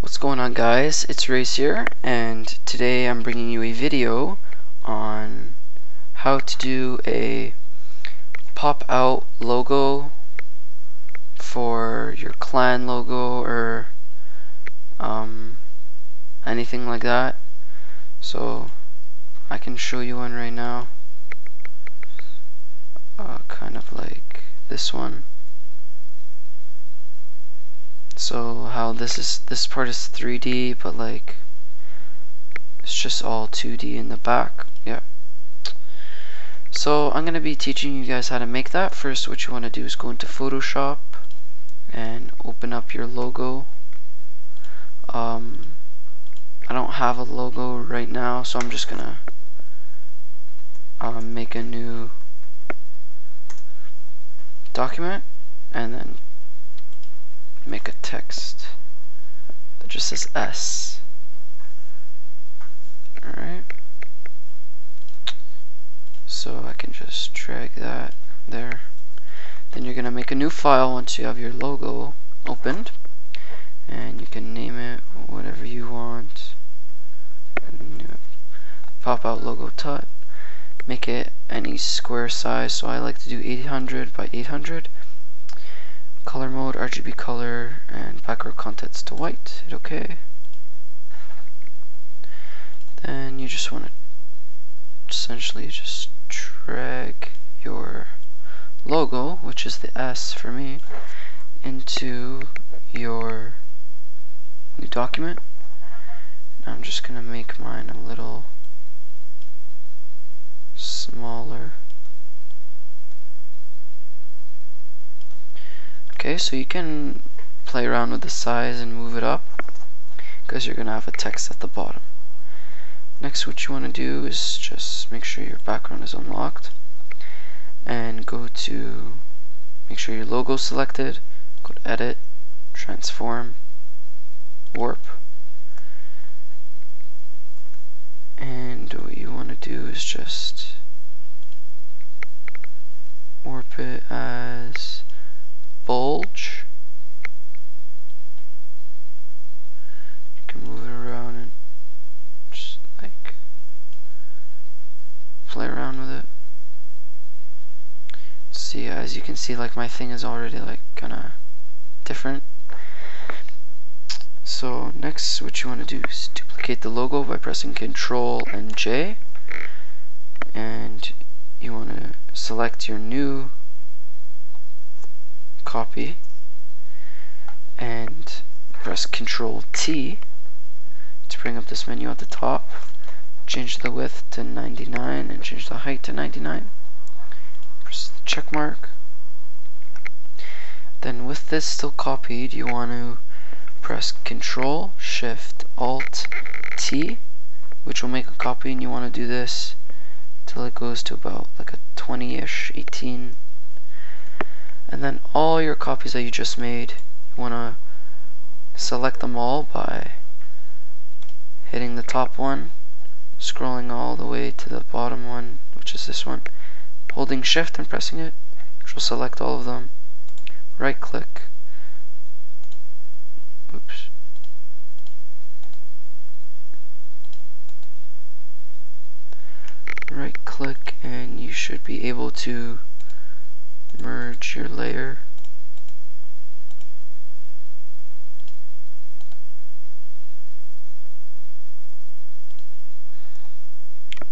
What's going on, guys? It's Rays here, and today I'm bringing you a video on how to do a pop-out logo for your clan logo or anything like that. So I can show you one right now, kind of like this one. So how this part is 3D, but like it's just all 2D in the back. Yeah. So I'm gonna be teaching you guys how to make that. First, what you want to do is go into Photoshop and open up your logo. I don't have a logo right now, so I'm just gonna make a new document and then make a text that just says S. Alright, so I can just drag that there. Then you're gonna make a new file once you have your logo opened, and you can name it whatever you want. Pop out logo tut. Make it any square size, so I like to do 800 by 800. Color mode, RGB color, and background contents to white. Hit OK. Then you just want to essentially just drag your logo, which is the S for me, into your new document. Now I'm just going to make mine a little smaller. Okay, so you can play around with the size and move it up because you're going to have a text at the bottom. Next, what you want to do is just make sure your background is unlocked and go to make sure your logo is selected. Go to Edit, Transform, Warp, and what you want to do is just warp it as bulge. You can move it around and just like play around with it. See, as you can see, like my thing is already like kinda different. So next, what you want to do is duplicate the logo by pressing Ctrl and J, and you want to select your new copy and press Ctrl T to bring up this menu at the top. Change the width to 99 and change the height to 99. Press the check mark. Then with this still copied, you want to press Ctrl Shift Alt T, which will make a copy, and you want to do this till it goes to about like a 20-ish, 18. And then all your copies that you just made, you want to select them all by hitting the top one, scrolling all the way to the bottom one, which is this one, holding Shift and pressing it, which will select all of them. Right click, oops, right click, and you should be able to merge your layer.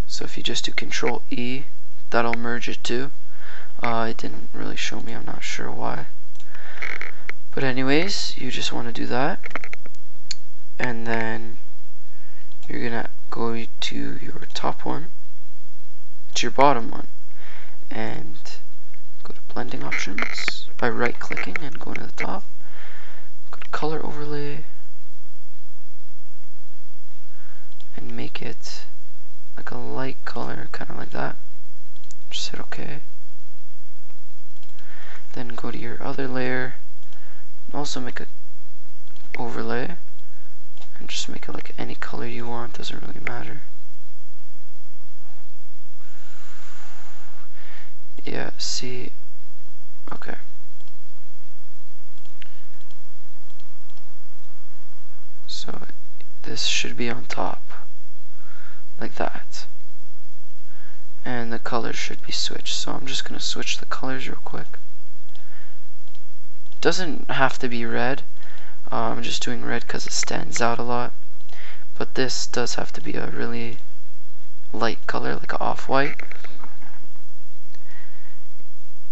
So if you just do Control E, that'll merge it too. It didn't really show me, I'm not sure why. But anyways, you just want to do that, and then you're gonna go to your top one, to your bottom one, and go to blending options by right clicking and going to the top. Go to color overlay and make it like a light color, kind of like that. Just hit OK. Then go to your other layer and also make a overlay and just make it like any color you want, doesn't really matter. Yeah, see, okay. So this should be on top, like that. And the colors should be switched. So I'm just going to switch the colors real quick. Doesn't have to be red. I'm just doing red because it stands out a lot. But this does have to be a really light color, like an off-white.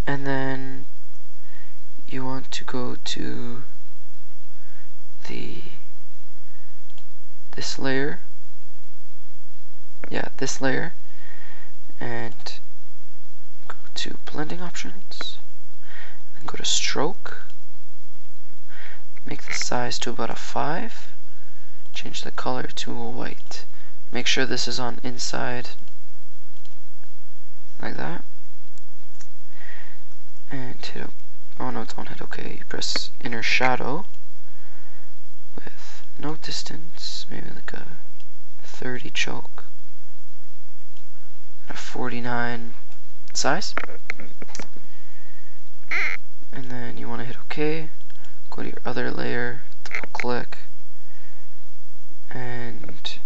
And then you want to go to this layer. Yeah, this layer. And go to blending options. And go to stroke. Make the size to about a 5. Change the color to a white. Make sure this is on inside, like that. And hit, oh no, don't hit OK. You press inner shadow with no distance, maybe like a 30 choke, a 49 size. And then you want to hit OK. Go to your other layer, double click, and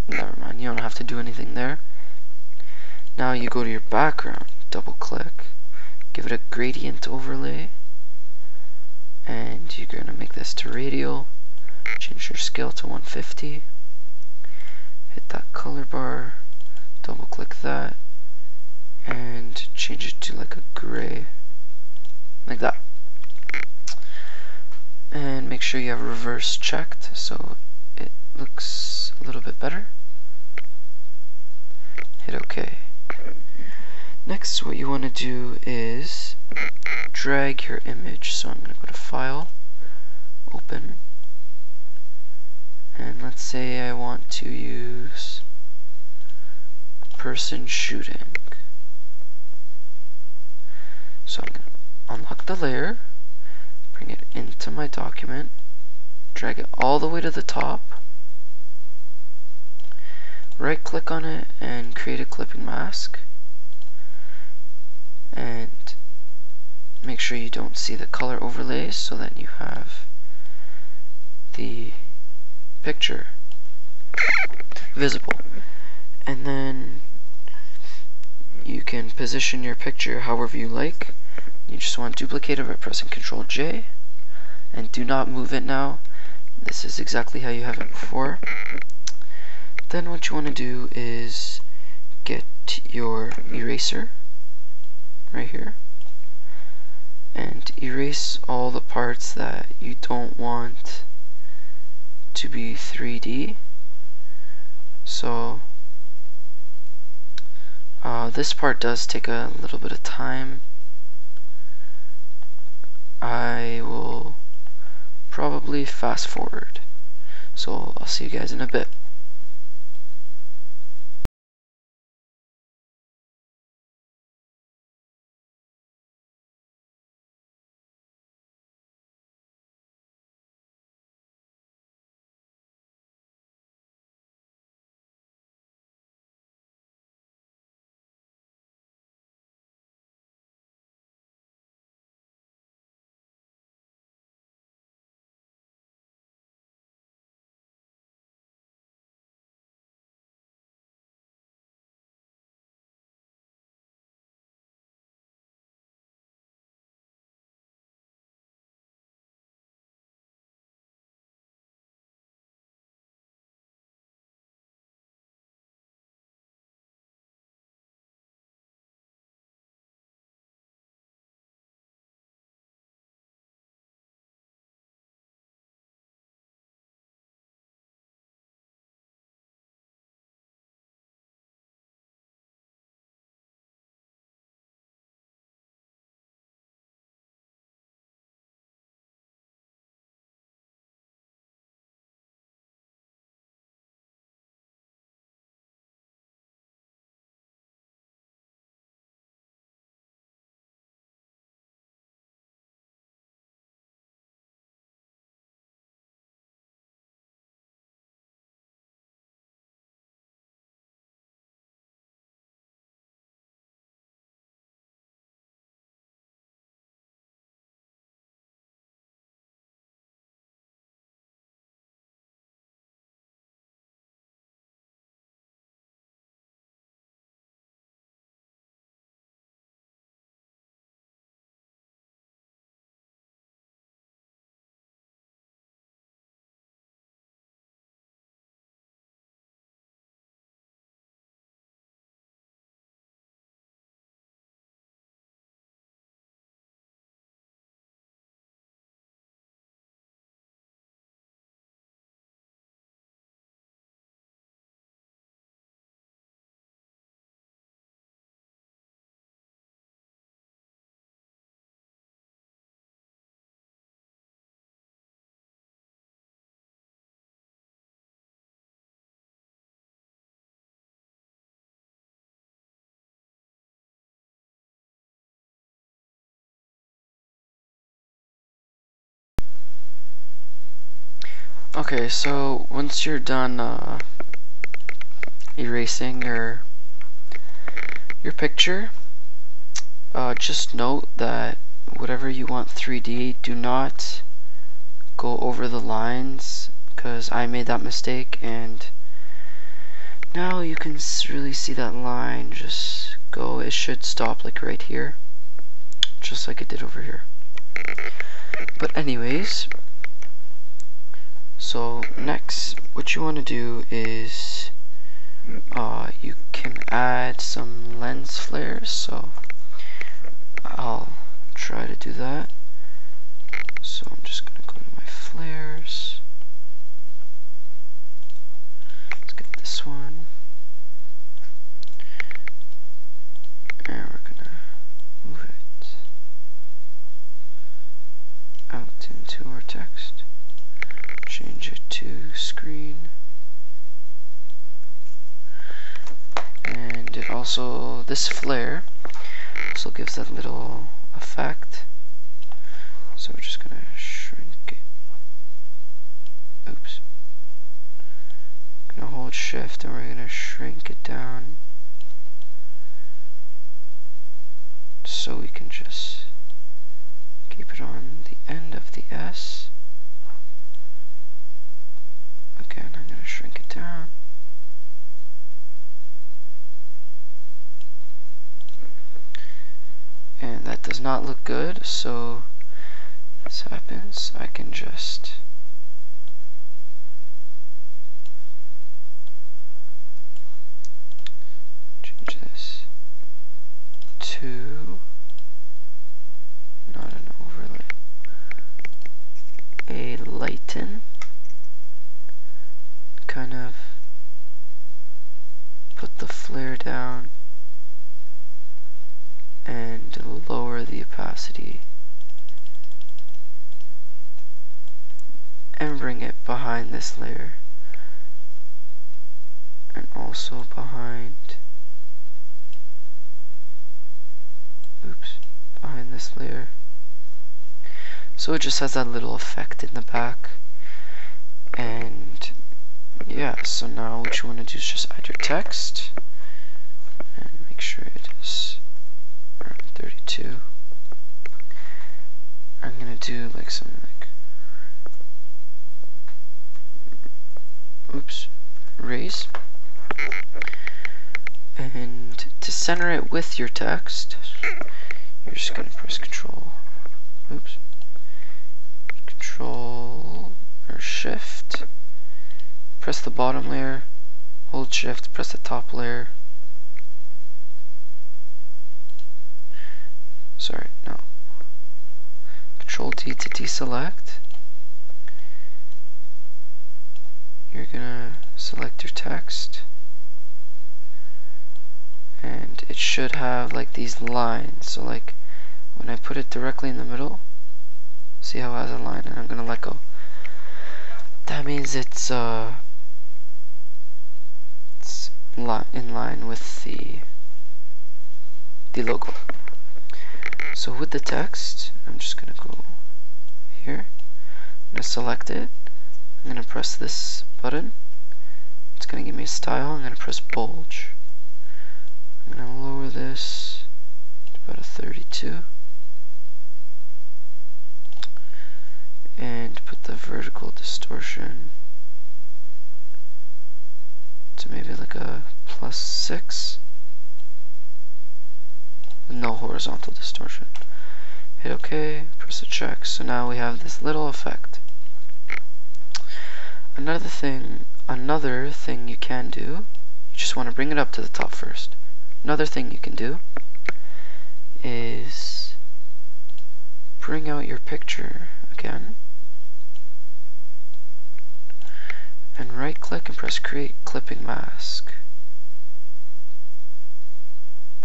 never mind, you don't have to do anything there. Now you go to your background, double click, give it a gradient overlay, and you're going to make this to radial, change your scale to 150, hit that color bar, double click that, and change it to like a gray, like that. And make sure you have reverse checked so it looks a little bit better. Hit OK. Next, what you want to do is drag your image. So I'm going to go to File, Open, and let's say I want to use a person shooting. So I'm going to unlock the layer, bring it into my document, drag it all the way to the top, right click on it and create a clipping mask, and make sure you don't see the color overlays so that you have the picture visible. And then you can position your picture however you like. You just want to duplicate it by pressing Ctrl J, and do not move it now. This is exactly how you have it before. Then what you want to do is get your eraser right here and erase all the parts that you don't want to be 3D. So this part does take a little bit of time. I will probably fast forward. So I'll see you guys in a bit. Okay, so once you're done erasing your picture, just note that whatever you want 3D, do not go over the lines, because I made that mistake, and now you can really see that line just go. It should stop like right here, just like it did over here. But anyways, so next what you want to do is you can add some lens flares, so I'll try to do that. So I'm just going to go to my flares. Let's get this one. And we're going to move it out into our text. Change it to screen. And it also, this flare also gives that little effect. So we're just gonna shrink it. Oops. Gonna hold shift and we're gonna shrink it down so we can just keep it on the end of the S. Again, I'm gonna shrink it down. And that does not look good, so this happens, I can just change this to not an overlay, a lighten, kind of put the flare down and lower the opacity and bring it behind this layer and also behind this layer, so it just has that little effect in the back. And yeah, so now what you want to do is just add your text and make sure it is around 32. I'm gonna do like some raise, and to center it with your text, you're just gonna press Control or Shift, press the bottom layer, hold Shift, press the top layer. Sorry, no. Control D to deselect. You're gonna select your text, and it should have like these lines. So like when I put it directly in the middle, see how it has a line, and I'm gonna let go. That means it's in line with the logo. So with the text, I'm just gonna go here. I'm gonna select it. I'm gonna press this button. It's gonna give me a style. I'm gonna press bulge. I'm gonna lower this to about a 32. And put the vertical distortion to maybe like a +6. With no horizontal distortion. Hit OK, press a check. So now we have this little effect. Another thing you can do, you just want to bring it up to the top first. Another thing you can do is bring out your picture again and right click and press Create Clipping Mask.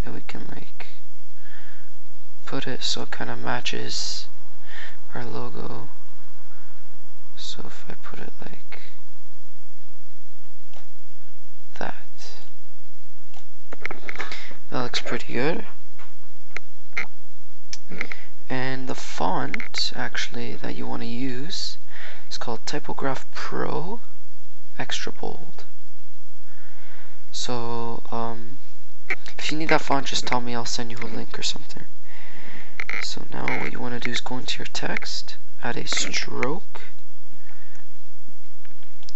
Then we can like put it so it kind of matches our logo. So if I put it like that looks pretty good. And the font actually that you want to use is called Typograph Pro Extra Bold. So if you need that font, just tell me, I'll send you a link or something. So now what you want to do is go into your text, add a stroke.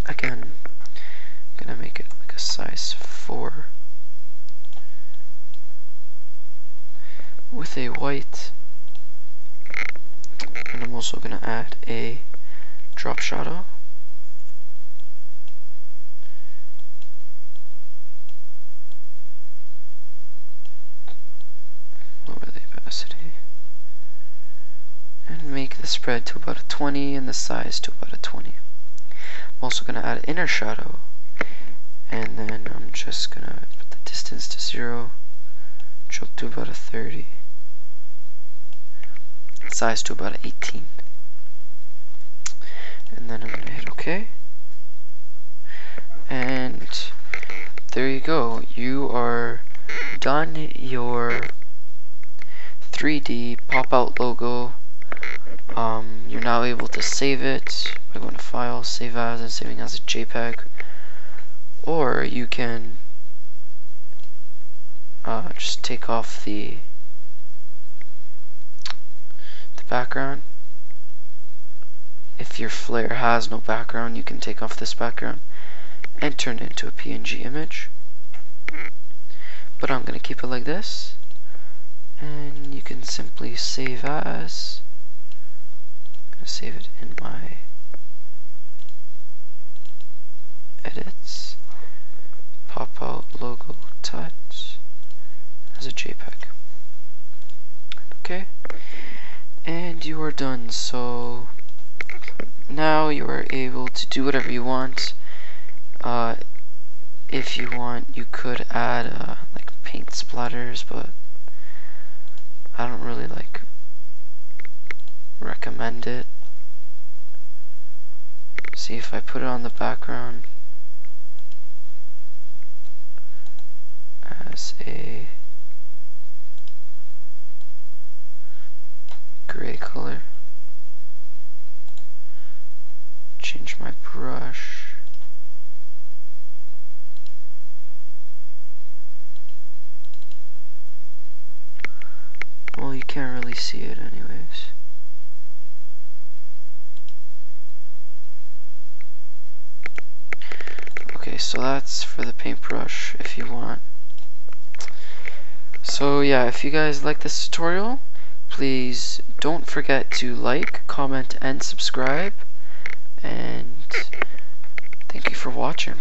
Again, I'm gonna make it like a size 4 with a white, and I'm also gonna add a drop shadow. Lower the opacity and make the spread to about a 20 and the size to about a 20. I'm also going to add inner shadow, and then I'm just going to put the distance to 0, choke to about a 30, size to about 18. And then I'm going to hit OK. And there you go. You are done your 3D pop-out logo. You're now able to save it by going to File, Save As, and saving as a JPEG. Or you can just take off the background. If your flare has no background, you can take off this background and turn it into a PNG image. But I'm going to keep it like this, and you can simply save as. I'm going to save it in my edits, pop out logo touch as a JPEG. Okay, and you are done. So now you are able to do whatever you want. If you want, you could add like paint splatters, but I don't really recommend it. See, if I put it on the background as a gray color, change my brush, well, you can't really see it anyways. Okay, so that's for the paintbrush if you want. So yeah, if you guys like this tutorial, please don't forget to like, comment, and subscribe. And thank you for watching.